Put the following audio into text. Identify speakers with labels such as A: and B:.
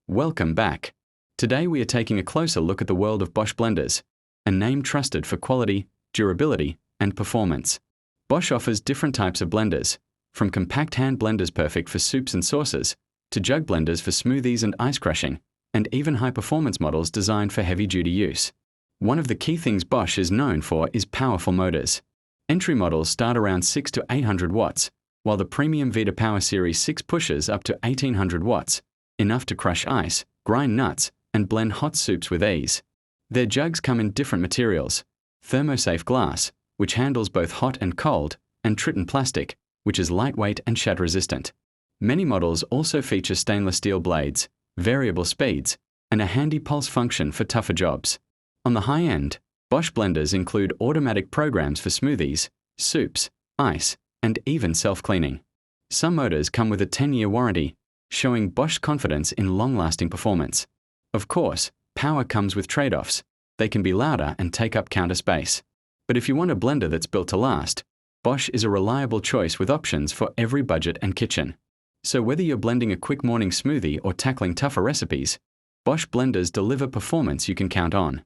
A: Welcome back. Today we are taking a closer look at the world of Bosch blenders, a name trusted for quality, durability, and performance. Bosch offers different types of blenders, from compact hand blenders perfect for soups and sauces, to jug blenders for smoothies and ice crushing, and even high-performance models designed for heavy-duty use. One of the key things Bosch is known for is powerful motors. Entry models start around 600 to 800 watts, while the premium Vita Power Series 6 pushes up to 1800 watts, enough to crush ice, grind nuts, and blend hot soups with ease. Their jugs come in different materials: thermosafe glass, which handles both hot and cold, and Triton plastic, which is lightweight and shatter-resistant. Many models also feature stainless steel blades, variable speeds, and a handy pulse function for tougher jobs. On the high end, Bosch blenders include automatic programs for smoothies, soups, ice, and even self-cleaning. Some motors come with a 10-year warranty, showing Bosch's confidence in long-lasting performance. Of course, power comes with trade-offs. They can be louder and take up counter space. But if you want a blender that's built to last, Bosch is a reliable choice with options for every budget and kitchen. So whether you're blending a quick morning smoothie or tackling tougher recipes, Bosch blenders deliver performance you can count on.